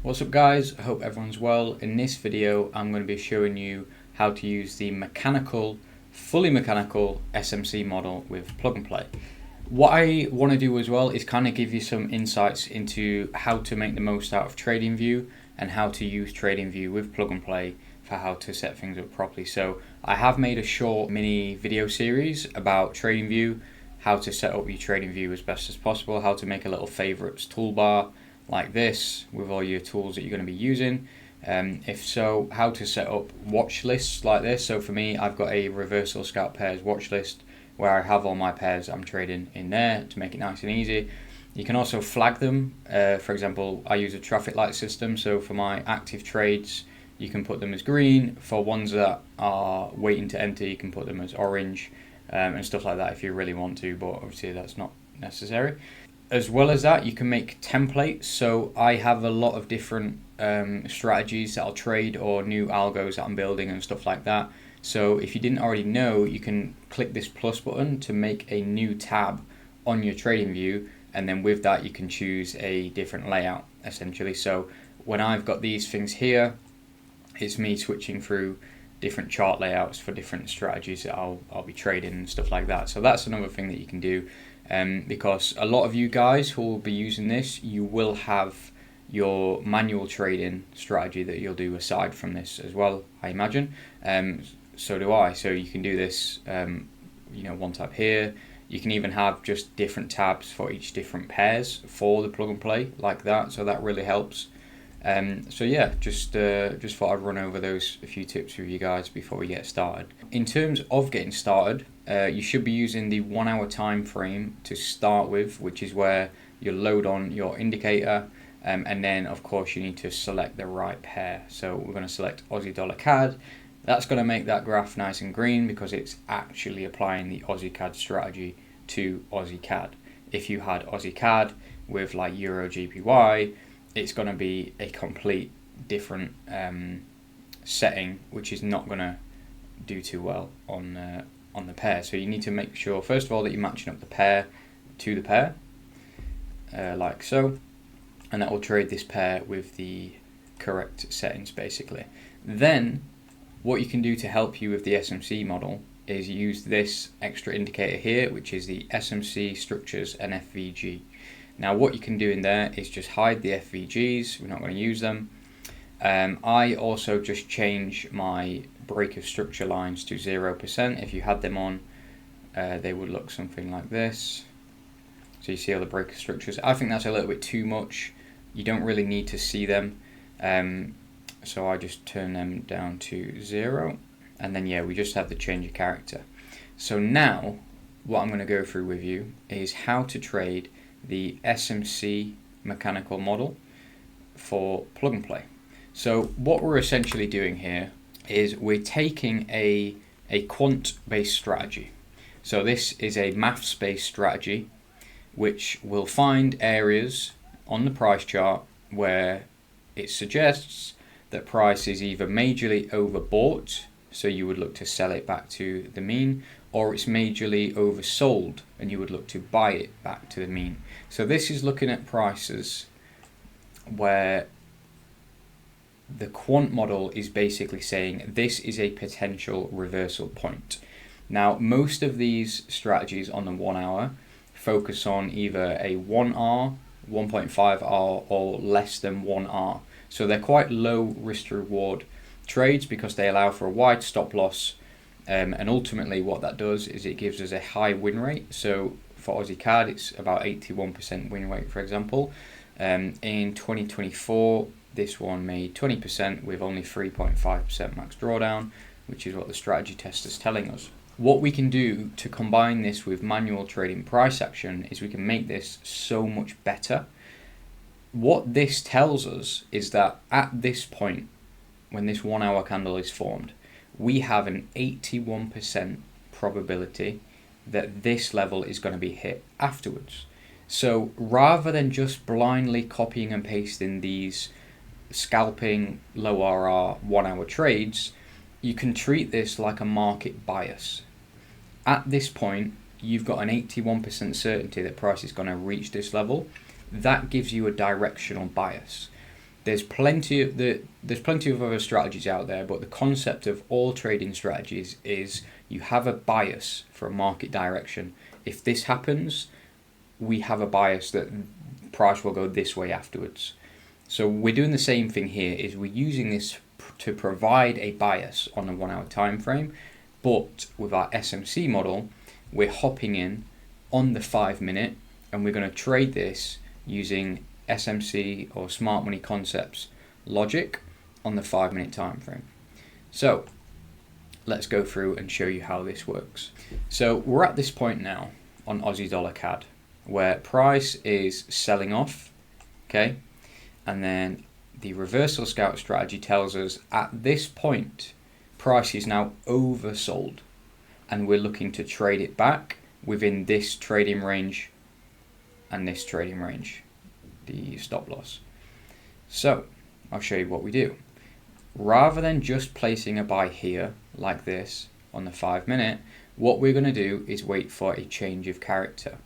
What's up guys, I hope everyone's well. In this video I'm going to be showing you how to use the fully mechanical SMC model with plug and play. What I want to do as well is kind of give you some insights into how to make the most out of TradingView and how to use TradingView with plug and play for how to set things up properly. So I have made a short mini video series about TradingView, how to set up your TradingView as best as possible, how to make a little favorites toolbar like this with all your tools that you're going to be using. If so, how to set up watch lists like this. So for me, I've got a reversal scalp pairs watch list where I have all my pairs I'm trading in there to make it nice and easy. You can also flag them. For example, I use a traffic light system, so for my active trades you can put them as green. For ones that are waiting to enter, you can put them as orange, and stuff like that if you really want to, but obviously that's not necessary. As well as that, you can make templates. So I have a lot of different strategies that I'll trade or new algos that I'm building and stuff like that. So if you didn't already know, you can click this plus button to make a new tab on your TradingView, and then with that you can choose a different layout essentially. So when I've got these things here, it's me switching through different chart layouts for different strategies that I'll be trading and stuff like that. So that's another thing that you can do. Because a lot of you guys who will be using this, you will have your manual trading strategy that you'll do aside from this as well, I imagine. So do I. So you can do this, one tab here. You can even have just different tabs for each different pairs for the plug and play like that. So that really helps. So yeah, just thought I'd run over those a few tips with you guys before we get started. In terms of getting started, you should be using the 1 hour time frame to start with, which is where you load on your indicator, and then of course you need to select the right pair. So we're going to select Aussie dollar CAD. That's going to make that graph nice and green because it's actually applying the Aussie CAD strategy to Aussie CAD. If you had Aussie CAD with like Euro GPY, it's going to be a complete different setting, which is not going to do too well on the pair. So you need to make sure first of all that you're matching up the pair to the pair, like so, and that will trade this pair with the correct settings basically. Then what you can do to help you with the SMC model is use this extra indicator here, which is the SMC structures and FVG. Now what you can do in there is just hide the FVGs, we're not going to use them. I also just change my break of structure lines to 0%. If you had them on, they would look something like this. So you see all the break of structures. I think that's a little bit too much. You don't really need to see them. So I just turn them down to 0. And then yeah, we just have the change of character. So now what I'm going to go through with you is how to trade the SMC mechanical model for plug and play. So what we're essentially doing here is we're taking a quant based strategy. So this is a maths based strategy which will find areas on the price chart where it suggests that price is either majorly overbought, so you would look to sell it back to the mean, or it's majorly oversold and you would look to buy it back to the mean. So this is looking at prices where the quant model is basically saying this is a potential reversal point. Now most of these strategies on the 1 hour focus on either a 1R, 1.5R or less than 1R. So they're quite low risk to reward trades because they allow for a wide stop loss, and ultimately what that does is it gives us a high win rate. So for Aussie CAD it's about 81% win rate, for example. In 2024 this one made 20% with only 3.5% max drawdown, which is what the strategy test is telling us. What we can do to combine this with manual trading price action is we can make this so much better. What this tells us is that at this point, when this 1 hour candle is formed, we have an 81% probability that this level is going to be hit afterwards. So rather than just blindly copying and pasting these scalping low RR 1 hour trades, you can treat this like a market bias. At this point, you've got an 81% certainty that price is going to reach this level. That gives you a directional bias. there's plenty of other strategies out there, but the concept of all trading strategies is you have a bias for a market direction. If this happens, we have a bias that price will go this way afterwards. So we're doing the same thing here, is we're using this to provide a bias on a 1 hour time frame, but with our SMC model, we're hopping in on the 5 minute, and we're going to trade this using SMC or smart money concepts logic on the 5 minute time frame. So let's go through and show you how this works. So we're at this point now on Aussie dollar CAD where price is selling off, okay, and then the reversal scout strategy tells us at this point price is now oversold, and we're looking to trade it back within this trading range and this trading range, the stop loss. So I'll show you what we do. Rather than just placing a buy here like this on the 5 minute, what we're going to do is wait for a change of character.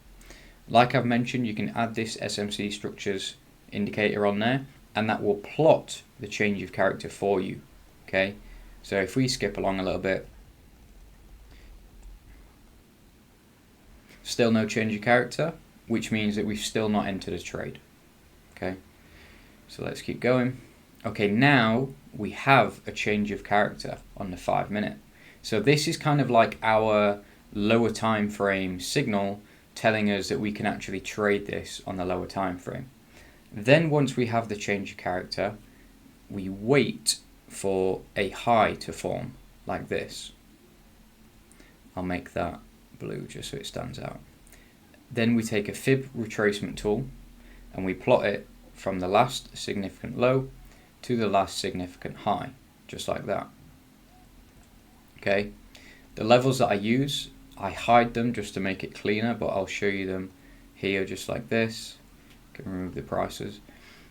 Like I've mentioned, you can add this SMC structures indicator on there, and that will plot the change of character for you. Okay, so if we skip along a little bit, still no change of character, which means that we've still not entered a trade. Okay, so let's keep going. Okay, now we have a change of character on the 5 minute. So this is kind of like our lower time frame signal telling us that we can actually trade this on the lower time frame. Then once we have the change of character, we wait for a high to form like this. I'll make that blue just so it stands out. Then we take a fib retracement tool and we plot it from the last significant low to the last significant high, just like that. Okay, the levels that I use, I hide them just to make it cleaner, but I'll show you them here just like this. Can remove the prices.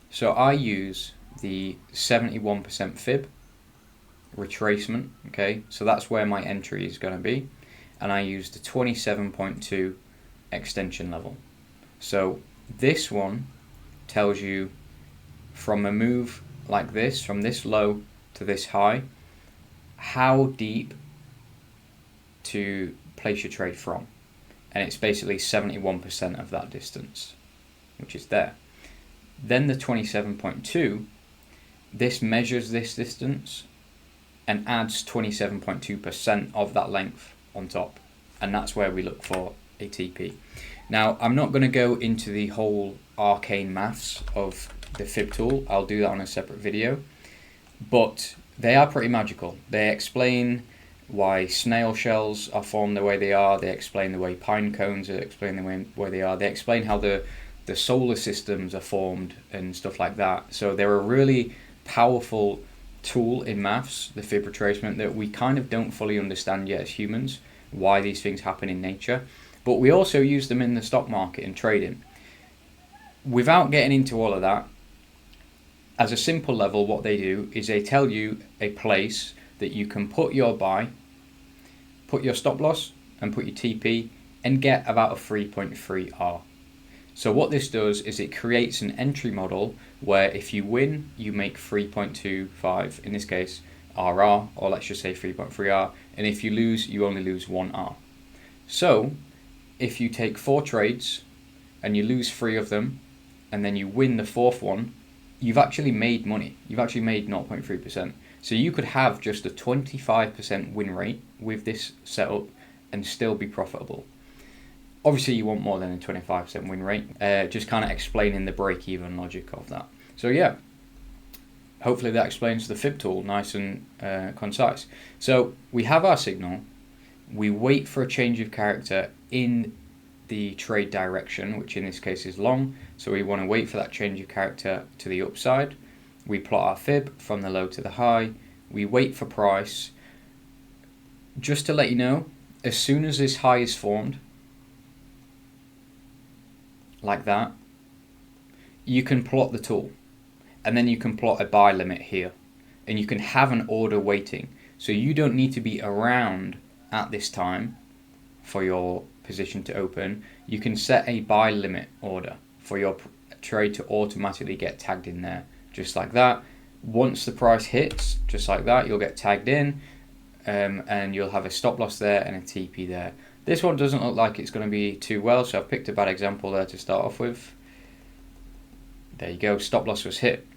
So I use the 71% fib retracement, okay, so that's where my entry is going to be, and I use the 27.2 extension level. So this one tells you from a move like this, from this low to this high, how deep to place your trade from, and it's basically 71% of that distance, which is there. Then the 27.2, this measures this distance and adds 27.2% of that length on top, and that's where we look for a TP. Now I'm not going to go into the whole arcane maths of the fib tool, I'll do that on a separate video, but they are pretty magical. They explain why snail shells are formed the way they are, they explain the way pine cones are explained the way they are, they explain how the solar systems are formed and stuff like that. So they're a really powerful tool in maths, the fib retracement, that we kind of don't fully understand yet as humans, why these things happen in nature, but we also use them in the stock market and trading. Without getting into all of that, as a simple level, what they do is they tell you a place that you can put your buy, put your stop loss, and put your TP, and get about a 3.3 R. So what this does is it creates an entry model where if you win, you make 3.25, in this case, RR, or let's just say 3.3R, and if you lose, you only lose 1R. So if you take 4 trades and you lose 3 of them, and then you win the 4th one, you've actually made money. You've actually made 0.3%. So you could have just a 25% win rate with this setup and still be profitable. Obviously you want more than a 25% win rate, just kind of explaining the break-even logic of that. So yeah, hopefully that explains the fib tool nice and concise. So we have our signal, we wait for a change of character in the trade direction, which in this case is long, so we want to wait for that change of character to the upside. We plot our fib from the low to the high, we wait for price. Just to let you know, as soon as this high is formed, like that, you can plot the tool, and then you can plot a buy limit here, and you can have an order waiting, so you don't need to be around at this time for your position to open. You can set a buy limit order for your trade to automatically get tagged in there just like that. Once the price hits, just like that, you'll get tagged in, and you'll have a stop loss there and a TP there. This one doesn't look like it's going to be too well, so I've picked a bad example there to start off with. There you go, stop loss was hit.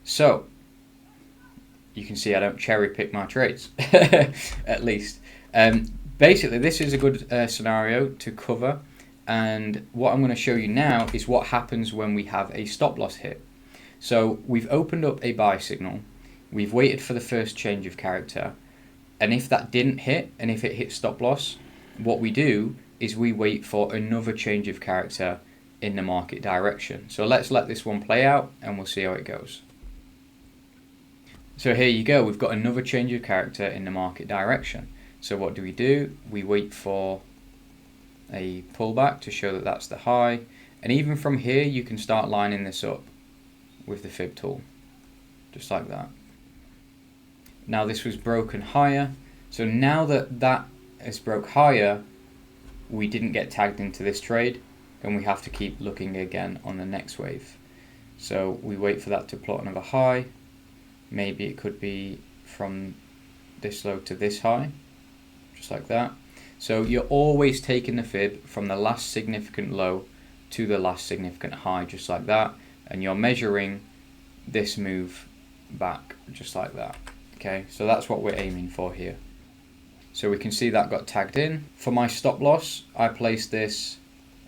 So you can see I don't cherry pick my trades, at least. Basically, this is a good scenario to cover, and what I'm going to show you now is what happens when we have a stop loss hit. So we've opened up a buy signal, we've waited for the first change of character, and if that didn't hit, and if it hit stop loss, what we do is we wait for another change of character in the market direction. So let's let this one play out and we'll see how it goes. So here you go, we've got another change of character in the market direction. So what do? We wait for a pullback to show that that's the high, and even from here you can start lining this up with the fib tool, just like that. Now this was broken higher, so now that that has broke higher, we didn't get tagged into this trade, and we have to keep looking again on the next wave. So we wait for that to plot another high. Maybe it could be from this low to this high, just like that. So you're always taking the fib from the last significant low to the last significant high, just like that, and you're measuring this move back, just like that. Okay, so that's what we're aiming for here. So we can see that got tagged in. For my stop loss, I placed this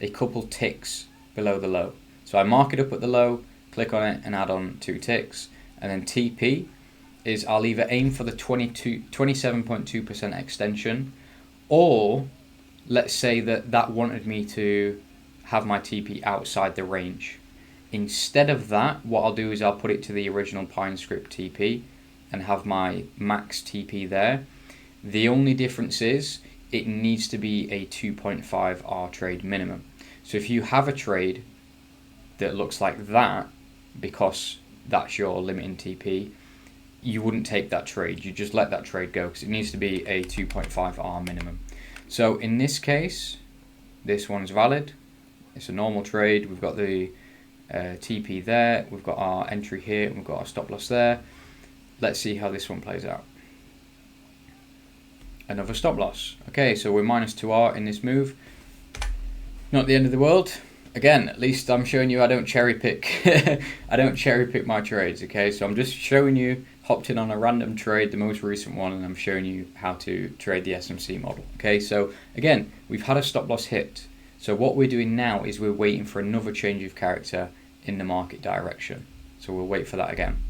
a couple ticks below the low. So I mark it up at the low, click on it and add on 2 ticks. And then TP is I'll either aim for the 27.2% extension, or let's say that wanted me to have my TP outside the range. Instead of that, what I'll do is I'll put it to the original Pine script TP and have my max TP there. The only difference is it needs to be a 2.5 R trade minimum. So if you have a trade that looks like that, because that's your limiting TP, you wouldn't take that trade. You just let that trade go because it needs to be a 2.5 R minimum. So in this case, this one's valid. It's a normal trade. We've got the TP there. We've got our entry here. And we've got our stop loss there. Let's see how this one plays out. Another stop loss. Okay, so we're minus 2R in this move. Not the end of the world. Again, at least I'm showing you I don't cherry pick. I don't cherry pick my trades, okay? So I'm just showing you, hopped in on a random trade, the most recent one, and I'm showing you how to trade the SMC model, okay? So again, we've had a stop loss hit. So what we're doing now is we're waiting for another change of character in the market direction. So we'll wait for that again.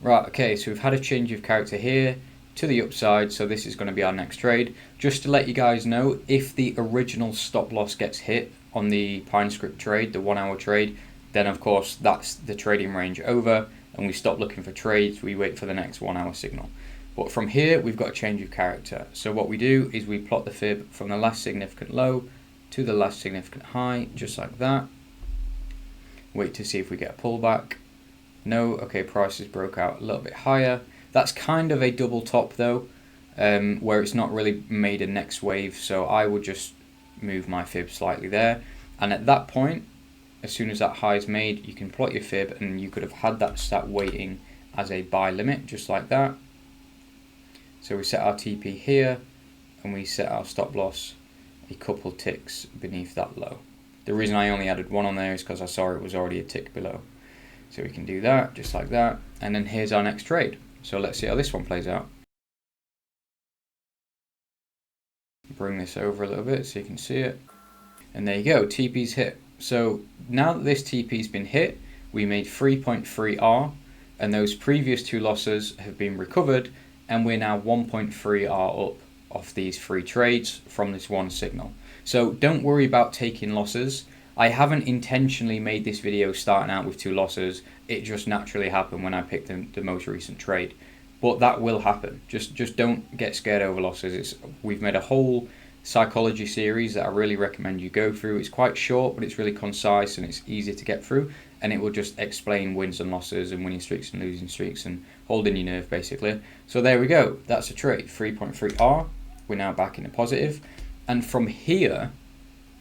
Right, okay, so we've had a change of character here to the upside, so this is going to be our next trade. Just to let you guys know, if the original stop loss gets hit on the Pine script trade, the 1 hour trade, then of course that's the trading range over and we stop looking for trades, we wait for the next 1 hour signal. But from here we've got a change of character. So what we do is we plot the fib from the last significant low to the last significant high, just like that. Wait to see if we get a pullback. No, okay, prices broke out a little bit higher. That's kind of a double top though, where it's not really made a next wave, so I would just move my fib slightly there. And at that point, as soon as that high is made, you can plot your fib and you could have had that stat waiting as a buy limit, just like that. So we set our TP here and we set our stop loss a couple ticks beneath that low. The reason I only added 1 on there is because I saw it was already a tick below. So we can do that, just like that. And then here's our next trade. So let's see how this one plays out. Bring this over a little bit so you can see it. And there you go, TP's hit. So now that this TP's been hit, we made 3.3 R, and those previous 2 losses have been recovered, and we're now 1.3 R up off these 3 trades from this one signal. So don't worry about taking losses. I haven't intentionally made this video starting out with 2 losses. It just naturally happened when I picked the most recent trade. But that will happen. Just don't get scared over losses. We've made a whole psychology series that I really recommend you go through. It's quite short, but it's really concise and it's easy to get through. And it will just explain wins and losses and winning streaks and losing streaks and holding your nerve, basically. So there we go. That's a trade. 3.3 R. We're now back in the positive. And from here,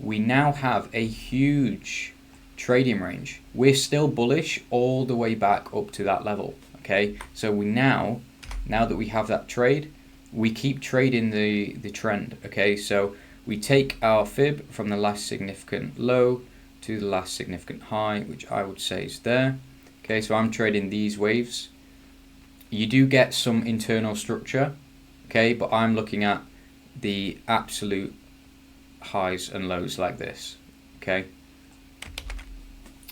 we now have a huge trading range. We're still bullish all the way back up to that level. Okay, so we now that we have that trade, we keep trading the trend. Okay, so we take our fib from the last significant low to the last significant high, which I would say is there. Okay, so I'm trading these waves. You do get some internal structure, okay, but I'm looking at the absolute highs and lows like this. Okay,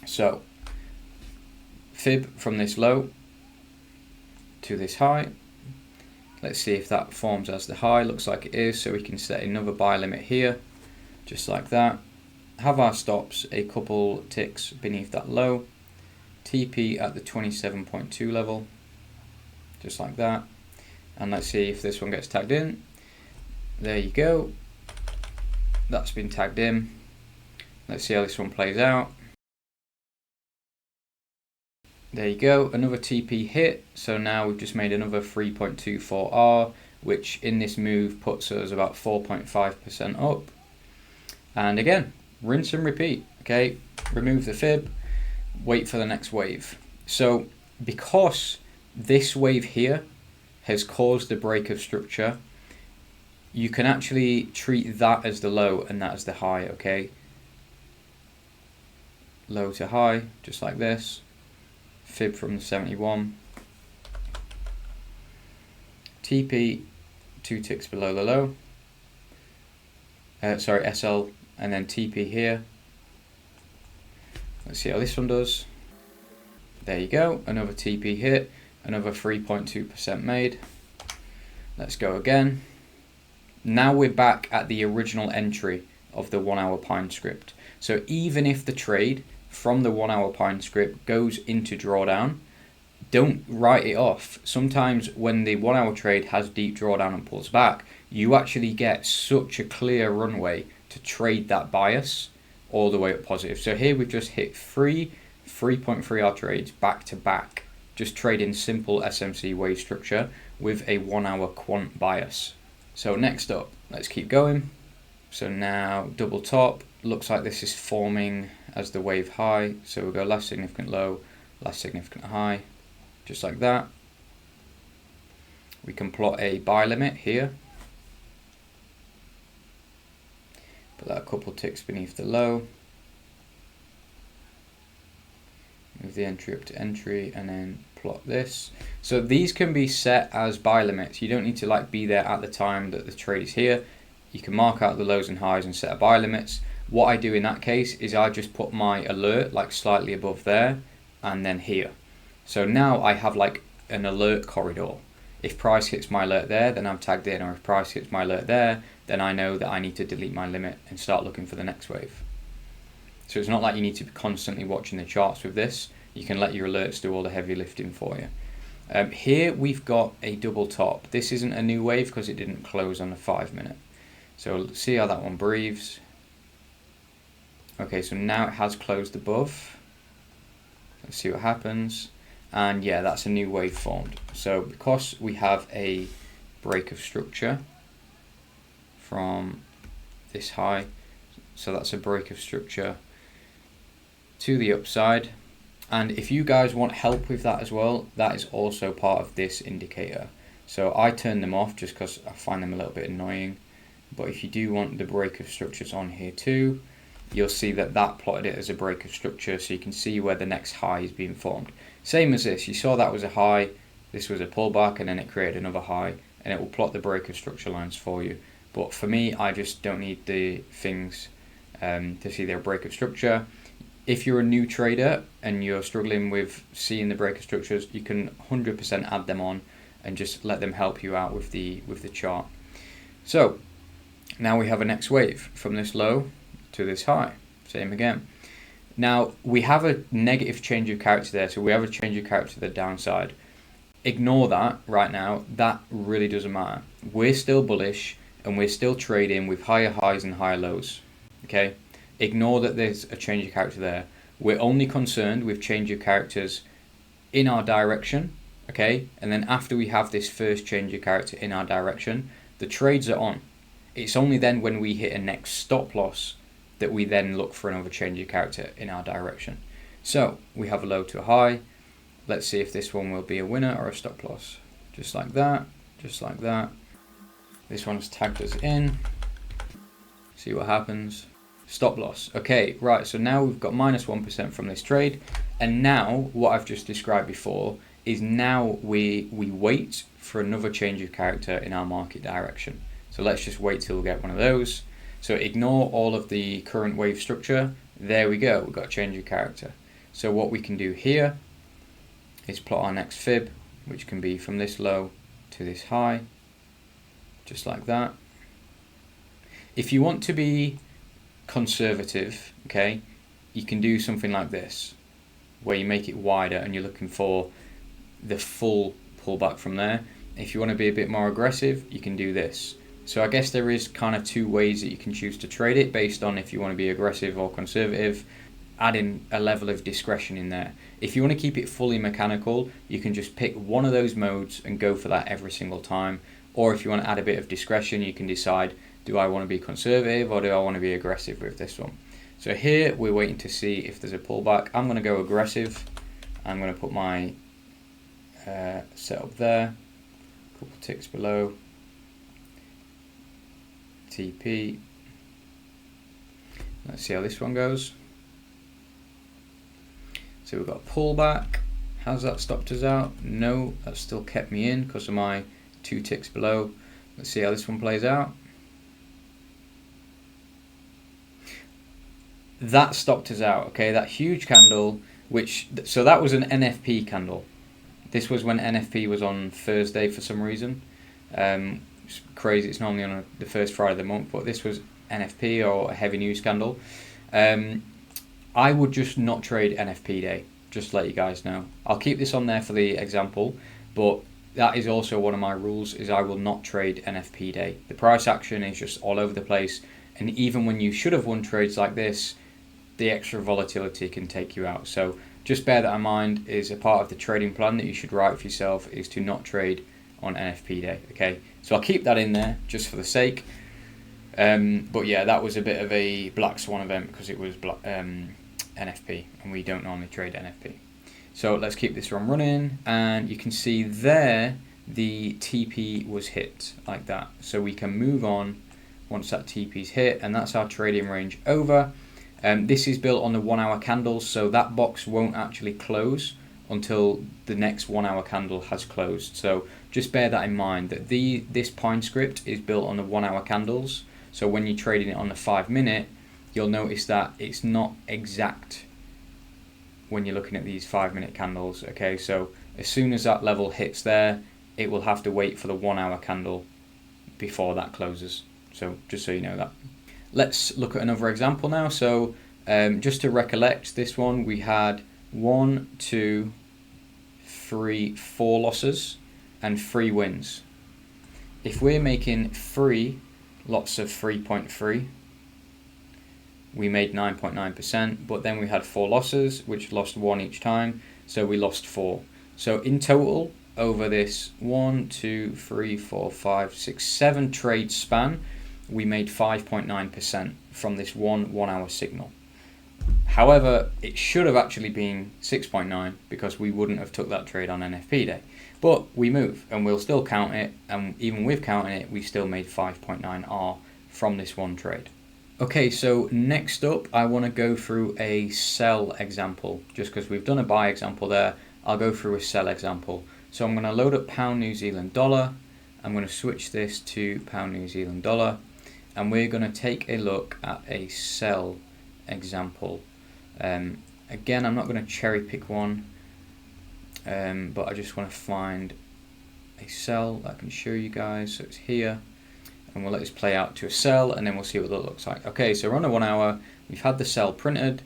so fib from this low to this high. Let's see if that forms as the high. Looks like it is, so we can set another buy limit here, just like that. Have our stops a couple ticks beneath that low. TP at the 27.2 level, just like that. And let's see if this one gets tagged in. There you go. That's been tagged in. Let's see how this one plays out. There you go, another TP hit. So now we've just made another 3.24R, which in this move puts us about 4.5% up. And again, rinse and repeat. Okay, remove the fib, wait for the next wave. So because this wave here has caused the break of structure, you can actually treat that as the low and that as the high. Okay, low to high, just like this. Fib from the 71. TP 2 ticks below the low. Sorry, SL, and then TP here. Let's see how this one does. There you go, another TP hit, another 3.2% made. Let's go again. Now we're back at the original entry of the 1 hour pine script. So even if the trade from the 1 hour pine script goes into drawdown, don't write it off. Sometimes when the 1 hour trade has deep drawdown and pulls back, you actually get such a clear runway to trade that bias all the way up positive. So here we've just hit 3.3R trades back to back, just trading simple SMC wave structure with a 1 hour quant bias. So next up, let's keep going. So now double top, looks like this is forming as the wave high. So we'll go last significant low, last significant high, just like that. We can plot a buy limit here. Put that a couple ticks beneath the low. Move the entry up to entry and then plot this. So these can be set as buy limits. You don't need to like be there at the time that the trade is here. You can mark out the lows and highs and set a buy limits. What I do in that case is I just put my alert like slightly above there and then here. So now I have like an alert corridor. If price hits my alert there, then I'm tagged in, or if price hits my alert there, then I know that I need to delete my limit and start looking for the next wave. So it's not like you need to be constantly watching the charts with this. You can let your alerts do all the heavy lifting for you. Here we've got a double top. This isn't a new wave because it didn't close on the 5 minute. So let's see how that one breathes. Okay, so now it has closed above. Let's see what happens. And yeah, that's a new wave formed. So because we have a break of structure from this high, so that's a break of structure to the upside. And if you guys want help with that as well, that is also part of this indicator. So I turn them off just because I find them a little bit annoying. But if you do want the break of structures on here too, you'll see that that plotted it as a break of structure, so you can see where the next high is being formed. Same as this, you saw that was a high, this was a pullback, and then it created another high, and it will plot the break of structure lines for you. But for me, I just don't need the things to see their break of structure. If you're a new trader and you're struggling with seeing the break of structures, you can 100% add them on and just let them help you out with the chart. So now we have a next wave from this low to this high, same again. Now we have a negative change of character there, so we have a change of character to the downside. Ignore that right now, that really doesn't matter. We're still bullish and we're still trading with higher highs and higher lows, okay? Ignore that there's a change of character there. We're only concerned with change of characters in our direction, okay? And then after we have this first change of character in our direction, the trades are on. It's only then when we hit a next stop loss that we then look for another change of character in our direction. So we have a low to a high. Let's see if this one will be a winner or a stop loss. Just like that, just like that. This one's tagged us in. See what happens. Stop loss. Okay, right, so now we've got minus 1% from this trade. And now what I've just described before is now we wait for another change of character in our market direction. So let's just wait till we get one of those. So ignore all of the current wave structure. There we go, we've got a change of character. So what we can do here is plot our next fib, which can be from this low to this high, just like that. If you want to be conservative, okay, you can do something like this, where you make it wider and you're looking for the full pullback from there. If you want to be a bit more aggressive, you can do this. So I guess there is kind of two ways that you can choose to trade it based on if you want to be aggressive or conservative, adding a level of discretion in there. If you want to keep it fully mechanical, you can just pick one of those modes and go for that every single time. Or if you want to add a bit of discretion, you can decide, do I want to be conservative or do I want to be aggressive with this one? So here we're waiting to see if there's a pullback. I'm going to go aggressive. I'm going to put my setup there, a couple ticks below, TP. Let's see how this one goes. So we've got a pullback. Has that stopped us out? No, that's still kept me in because of my 2 ticks below. Let's see how this one plays out. That stopped us out, okay? That huge candle, so that was an NFP candle. This was when NFP was on Thursday for some reason. It's crazy, it's normally on the first Friday of the month, but this was NFP or a heavy news candle. I would just not trade NFP day, just to let you guys know. I'll keep this on there for the example, but that is also one of my rules, is I will not trade NFP day. The price action is just all over the place, and even when you should have won trades like this, the extra volatility can take you out. So just bear that in mind. Is a part of the trading plan that you should write for yourself, is to not trade on NFP day, okay? So I'll keep that in there just for the sake. But yeah, that was a bit of a black swan event because it was NFP, and we don't normally trade NFP. So let's keep this one running, and you can see there the TP was hit like that. So we can move on once that TP's hit, and that's our trading range over. This is built on the 1 hour candles, so that box won't actually close until the next 1 hour candle has closed. So just bear that in mind, that this Pine script is built on the 1 hour candles. So when you're trading it on the 5 minute, you'll notice that it's not exact when you're looking at these 5 minute candles. Okay, so as soon as that level hits there, it will have to wait for the 1 hour candle before that closes. So just so you know that. Let's look at another example now. So just to recollect this one, we had 1, 2, 3, 4 losses and 3 wins. If we're making 3 lots of 3.3, we made 9.9%, but then we had 4 losses, which lost 1 each time, so we lost 4. So in total, over this 1, 2, 3, 4, 5, 6, 7 trade span, we made 5.9% from this 1 hour signal. However, it should have actually been 6.9 because we wouldn't have took that trade on NFP day. But we move and we'll still count it, and even with counting it, we still made 5.9R from this one trade. Okay, so next up, I want to go through a sell example. Just because we've done a buy example there, I'll go through a sell example. So I'm going to load up pound New Zealand dollar. I'm going to switch this to pound New Zealand dollar, and we're going to take a look at a sell example. Again, I'm not going to cherry pick one, but I just want to find a sell that I can show you guys. So it's here, and we'll let this play out to a sell, and then we'll see what that looks like. Okay, so we're on a 1 hour. We've had the sell printed.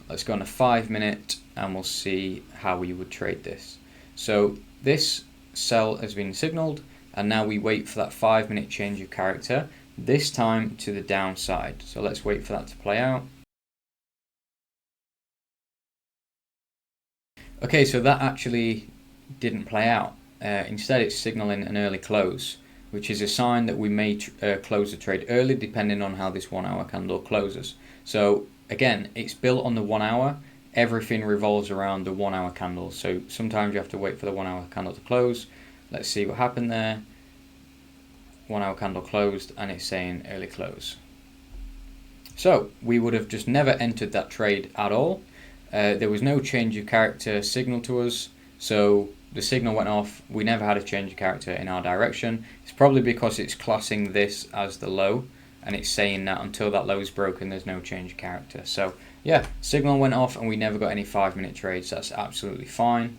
Let's go on a 5 minute, and we'll see how we would trade this. So this sell has been signaled, and now we wait for that 5 minute change of character, this time to the downside. So let's wait for that to play out. Okay, so that actually didn't play out. Instead, it's signaling an early close, which is a sign that we may close the trade early depending on how this 1 hour candle closes. So again, it's built on the 1 hour. Everything revolves around the 1 hour candle. So sometimes you have to wait for the 1 hour candle to close. Let's see what happened there. 1 hour candle closed and it's saying early close. So we would have just never entered that trade at all. There was no change of character signal to us. So the signal went off. We never had a change of character in our direction. It's probably because it's classing this as the low and it's saying that until that low is broken, there's no change of character. So yeah, signal went off and we never got any 5-minute trades. That's absolutely fine.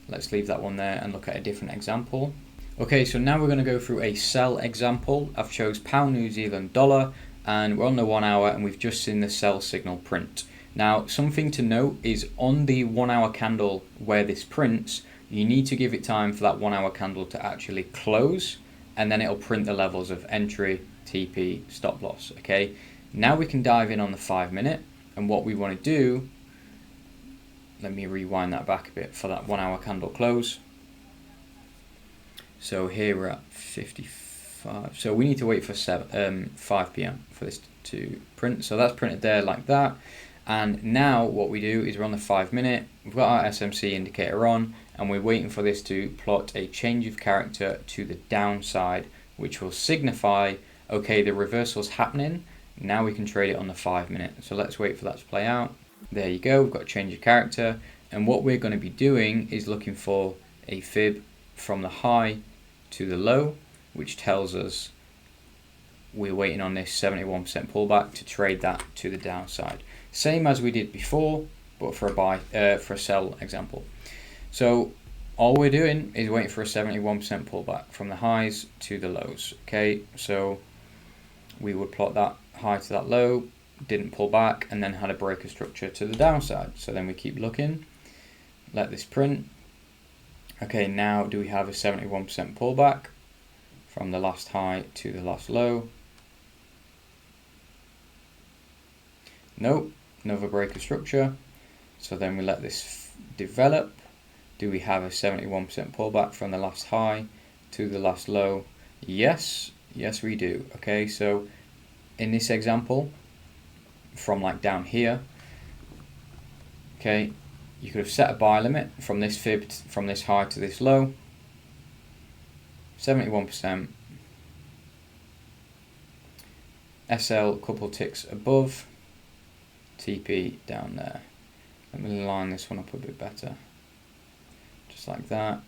Let's leave that one there and look at a different example. Okay, so now we're going to go through a sell example. I've chose pound New Zealand dollar and we're on the 1 hour and we've just seen the sell signal print. Now, something to note is on the 1 hour candle where this prints, you need to give it time for that 1 hour candle to actually close, and then it'll print the levels of entry, TP, stop loss. Okay, now we can dive in on the 5-minute, and what we want to do, let me rewind that back a bit for that 1 hour candle close. So here we're at 55, so we need to wait for 5 p.m. for this to print. So that's printed there like that. And now what we do is we're on the 5-minute, we've got our SMC indicator on, and we're waiting for this to plot a change of character to the downside, which will signify, okay, the reversal's happening. Now we can trade it on the 5-minute. So let's wait for that to play out. There you go, we've got a change of character. And what we're going to be doing is looking for a fib from the high to the low, which tells us we're waiting on this 71% pullback to trade that to the downside. Same as we did before, but for a sell example. So all we're doing is waiting for a 71% pullback from the highs to the lows. Okay, so we would plot that high to that low, didn't pull back, and then had a breaker structure to the downside. So then we keep looking, let this print. Okay, now do we have a 71% pullback from the last high to the last low? Nope, another breaker structure. So then we let this develop. Do we have a 71% pullback from the last high to the last low? Yes, yes we do. Okay, so in this example, from like down here, okay, you could have set a buy limit from this fib, from this high to this low, 71%, SL couple ticks above, TP down there. Let me line this one up a bit better, just like that,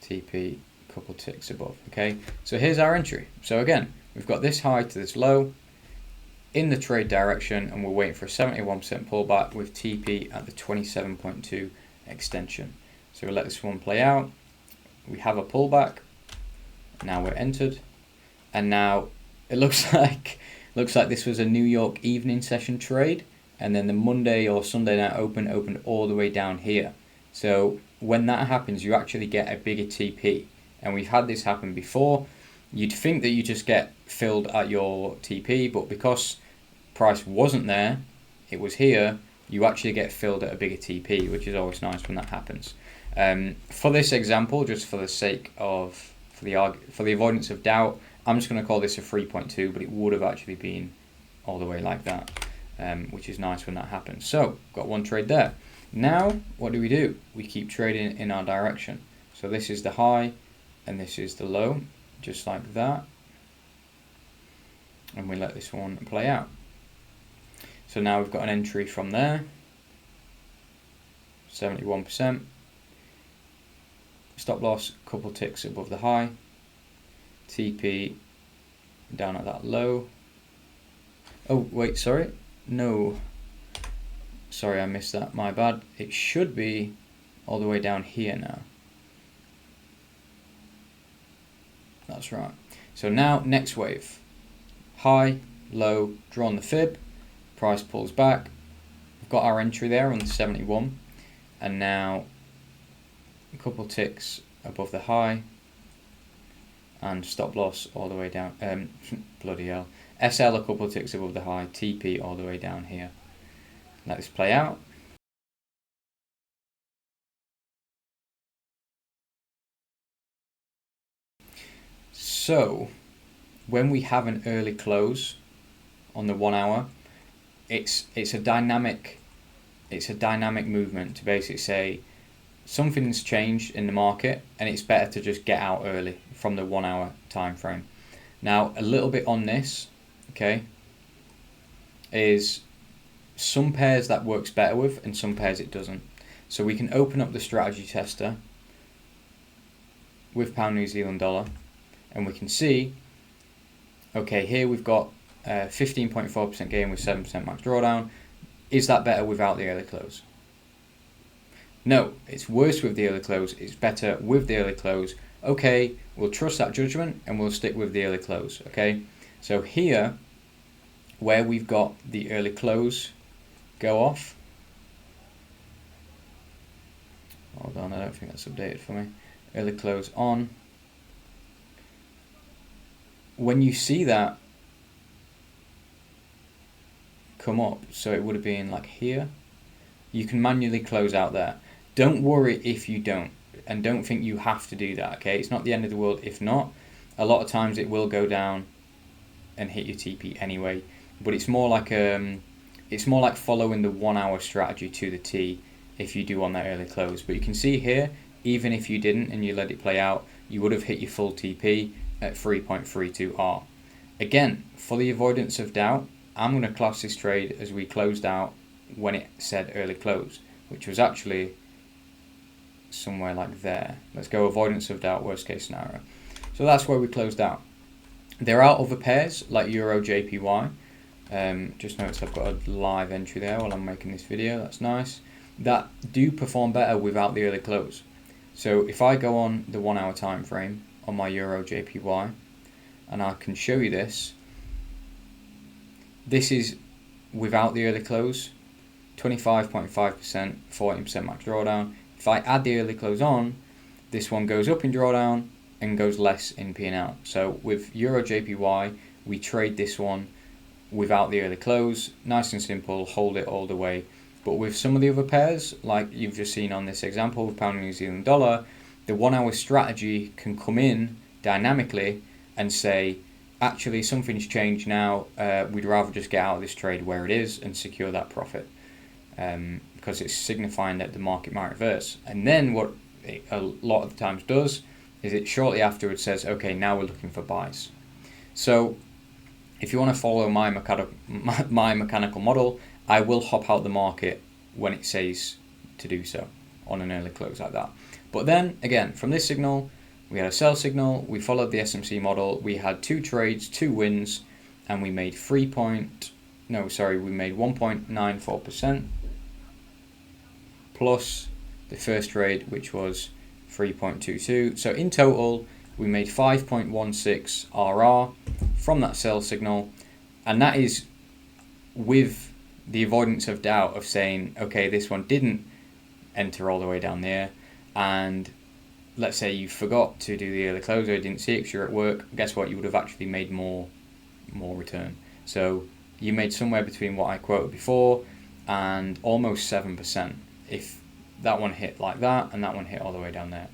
TP couple ticks above. Okay, so here's our entry. So again, we've got this high to this low in the trade direction, and we're waiting for a 71% pullback with TP at the 27.2 extension. So we'll let this one play out. We have a pullback. Now we're entered, and now it looks like this was a New York evening session trade, and then the Monday or Sunday night opened all the way down here. So when that happens, you actually get a bigger TP, and we've had this happen before. You'd think that you just get filled at your TP, but because price wasn't there, it was here, you actually get filled at a bigger TP, which is always nice when that happens. For this example, just for the sake of, for the avoidance of doubt, I'm just going to call this a 3.2, but it would have actually been all the way like that, which is nice when that happens. So got one trade there. Now what do? We keep trading in our direction. So this is the high and this is the low, just like that, and we let this one play out. So now we've got an entry from there, 71%, stop loss couple ticks above the high, TP down at that low. Oh wait, sorry, no, sorry, I missed that, my bad. It should be all the way down here now. That's right. So now next wave, high, low, drawn the fib, price pulls back. We've got our entry there on the 71, and now a couple ticks above the high, and stop loss all the way down. Bloody hell. SL a couple ticks above the high, TP all the way down here. Let this play out. So when we have an early close, on the 1 hour, it's a dynamic movement to basically say something's changed in the market and it's better to just get out early from the 1 hour time frame. Now, a little bit on this, okay, is some pairs that works better with and some pairs it doesn't. So we can open up the strategy tester with pound New Zealand dollar and we can see, okay, here we've got 15.4% gain with 7% max drawdown. Is that better without the early close? No, it's worse with the early close. It's better with the early close. Okay, we'll trust that judgment and we'll stick with the early close. Okay, so here, where we've got the early close go off. Hold on, I don't think that's updated for me. Early close on. When you see that come up, so it would have been like here, you can manually close out there. Don't worry if you don't, and don't think you have to do that, okay? It's not the end of the world if not. A lot of times it will go down and hit your TP anyway, but it's more like following the 1 hour strategy to the T if you do on that early close. But you can see here, even if you didn't and you let it play out, you would have hit your full TP at 3.32R. Again, for the avoidance of doubt, I'm going to class this trade as we closed out when it said early close, which was actually somewhere like there. Let's go avoidance of doubt, worst case scenario. So that's where we closed out. There are other pairs like Euro JPY. Just notice I've got a live entry there while I'm making this video. That's nice. That do perform better without the early close. So if I go on the 1 hour time frame on my Euro JPY, and I can show you this. This is without the early close, 25.5%, 14% max drawdown. If I add the early close on, this one goes up in drawdown and goes less in P&L. So with Euro JPY, we trade this one without the early close, nice and simple, hold it all the way. But with some of the other pairs, like you've just seen on this example with pound New Zealand dollar, the 1 hour strategy can come in dynamically and say, actually something's changed now, we'd rather just get out of this trade where it is and secure that profit, because it's signifying that the market might reverse. And then what it a lot of the times does is it shortly afterwards says, okay, now we're looking for buys. So if you want to follow my mechanical model, I will hop out the market when it says to do so on an early close like that. But then again, from this signal, we had a sell signal, we followed the SMC model, we had 2 trades, 2 wins, and we made 1.94% plus the first trade, which was 3.22. So in total, we made 5.16 RR from that sell signal, and that is with the avoidance of doubt of saying, okay, this one didn't enter all the way down there, and let's say you forgot to do the early close or didn't see it because you're at work, guess what, you would have actually made more return. So you made somewhere between what I quoted before and almost 7% if that one hit like that and that one hit all the way down there,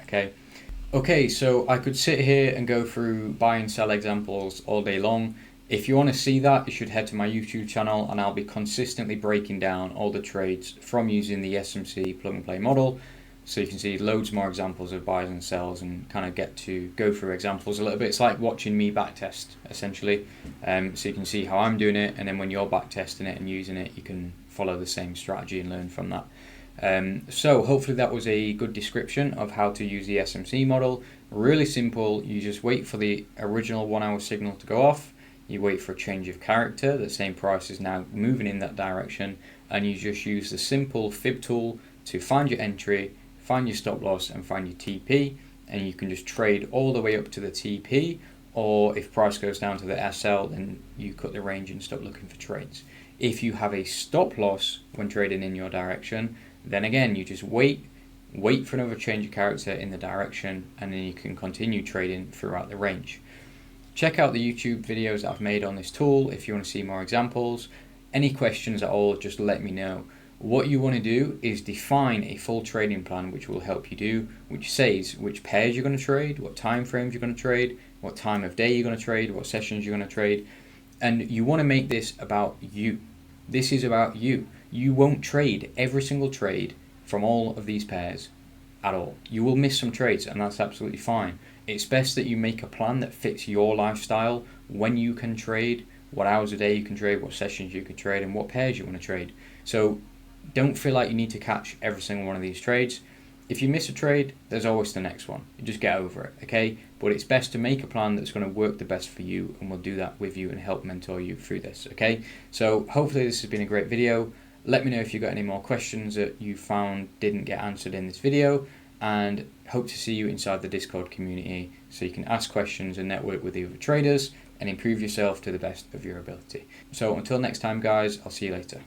okay, so I could sit here and go through buy and sell examples all day long. If you want to see that, you should head to my YouTube channel, and I'll be consistently breaking down all the trades from using the SMC plug and play model. So you can see loads more examples of buys and sells and kind of get to go through examples a little bit. It's like watching me backtest, essentially. So you can see how I'm doing it, and then when you're backtesting it and using it, you can follow the same strategy and learn from that. So hopefully that was a good description of how to use the SMC model. Really simple. You just wait for the original 1 hour signal to go off. You wait for a change of character. The same price is now moving in that direction, and you just use the simple fib tool to find your entry, find your stop loss, and find your TP, and you can just trade all the way up to the TP, or if price goes down to the SL, then you cut the range and stop looking for trades. If you have a stop loss when trading in your direction, then again, you just wait for another change of character in the direction, and then you can continue trading throughout the range. Check out the YouTube videos that I've made on this tool if you want to see more examples. Any questions at all, just let me know. What you want to do is define a full trading plan, which will help you do, which says which pairs you're going to trade, what time frames you're going to trade, what time of day you're going to trade, what sessions you're going to trade. And you want to make this about you. This is about you. You won't trade every single trade from all of these pairs at all. You will miss some trades, and that's absolutely fine. It's best that you make a plan that fits your lifestyle, when you can trade, what hours a day you can trade, what sessions you can trade, and what pairs you want to trade. So don't feel like you need to catch every single one of these trades. If you miss a trade, there's always the next one. You just get over it, okay? But it's best to make a plan that's going to work the best for you, and we'll do that with you and help mentor you through this, okay? So hopefully this has been a great video. Let me know if you got any more questions that you found didn't get answered in this video, and hope to see you inside the Discord community so you can ask questions and network with the other traders and improve yourself to the best of your ability. So until next time, guys, I'll see you later.